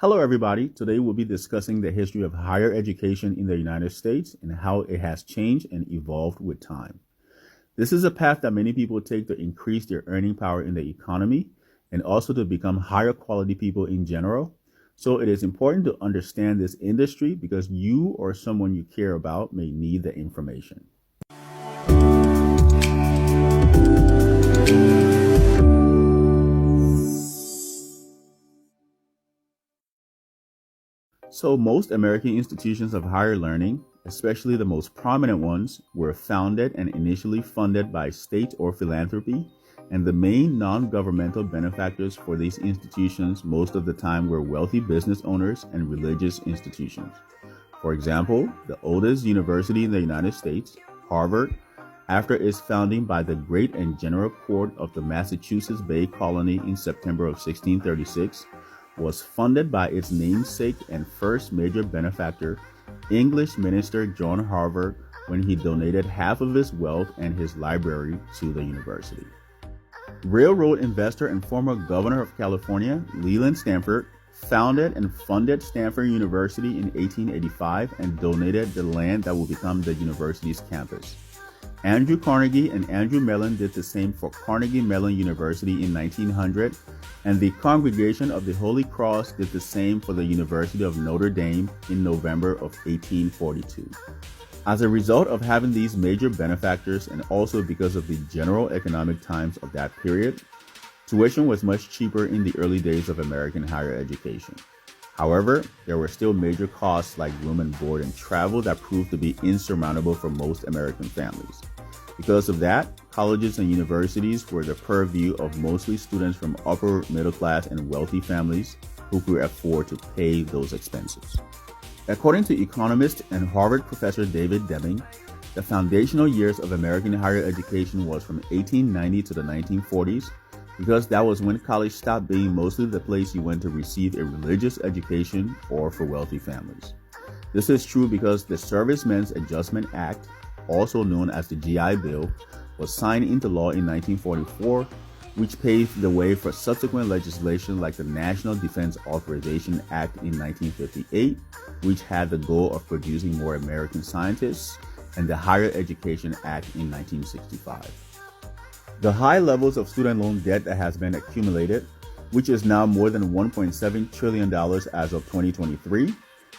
Hello, everybody. Today we'll be discussing the history of higher education in the United States and how it has changed and evolved with time. This is a path that many people take to increase their earning power in the economy and also to become higher quality people in general. So it is important to understand this industry because you or someone you care about may need the information. So most American institutions of higher learning, especially the most prominent ones, were founded and initially funded by state or philanthropy, and the main non-governmental benefactors for these institutions most of the time were wealthy business owners and religious institutions. For example, the oldest university in the United States, Harvard, after its founding by the Great and General Court of the Massachusetts Bay Colony in September of 1636, was funded by its namesake and first major benefactor, English minister John Harvard, when he donated half of his wealth and his library to the university. Railroad investor and former governor of California, Leland Stanford, founded and funded Stanford University in 1885 and donated the land that will become the university's campus. Andrew Carnegie and Andrew Mellon did the same for Carnegie Mellon University in 1900, and the Congregation of the Holy Cross did the same for the University of Notre Dame in November of 1842. As a result of having these major benefactors and also because of the general economic times of that period, tuition was much cheaper in the early days of American higher education. However, there were still major costs like room and board and travel that proved to be insurmountable for most American families. Because of that, colleges and universities were the purview of mostly students from upper middle class and wealthy families who could afford to pay those expenses. According to economist and Harvard professor David Deming, the foundational years of American higher education was from 1890 to the 1940s, because that was when college stopped being mostly the place you went to receive a religious education or for wealthy families. This is true because the Servicemen's Adjustment Act, also known as the GI Bill, was signed into law in 1944, which paved the way for subsequent legislation like the National Defense Authorization Act in 1958, which had the goal of producing more American scientists, and the Higher Education Act in 1965. The high levels of student loan debt that has been accumulated, which is now more than $1.7 trillion as of 2023,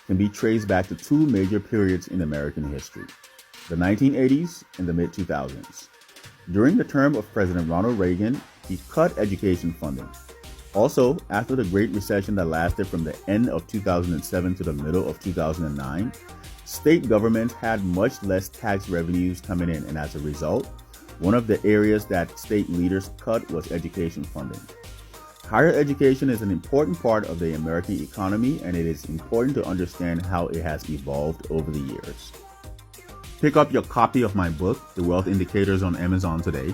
can be traced back to two major periods in American history, the 1980s and the mid-2000s. During the term of President Ronald Reagan, he cut education funding. Also, after the Great Recession that lasted from the end of 2007 to the middle of 2009, state governments had much less tax revenues coming in, and as a result, one of the areas that state leaders cut was education funding. Higher education is an important part of the American economy, and it is important to understand how it has evolved over the years. Pick up your copy of my book, The Wealth Indicators, on Amazon today.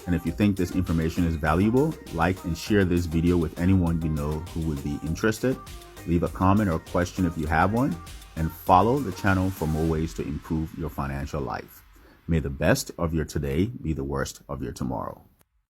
And if you think this information is valuable, like and share this video with anyone you know who would be interested. Leave a comment or question if you have one, and follow the channel for more ways to improve your financial life. May the best of your today be the worst of your tomorrow.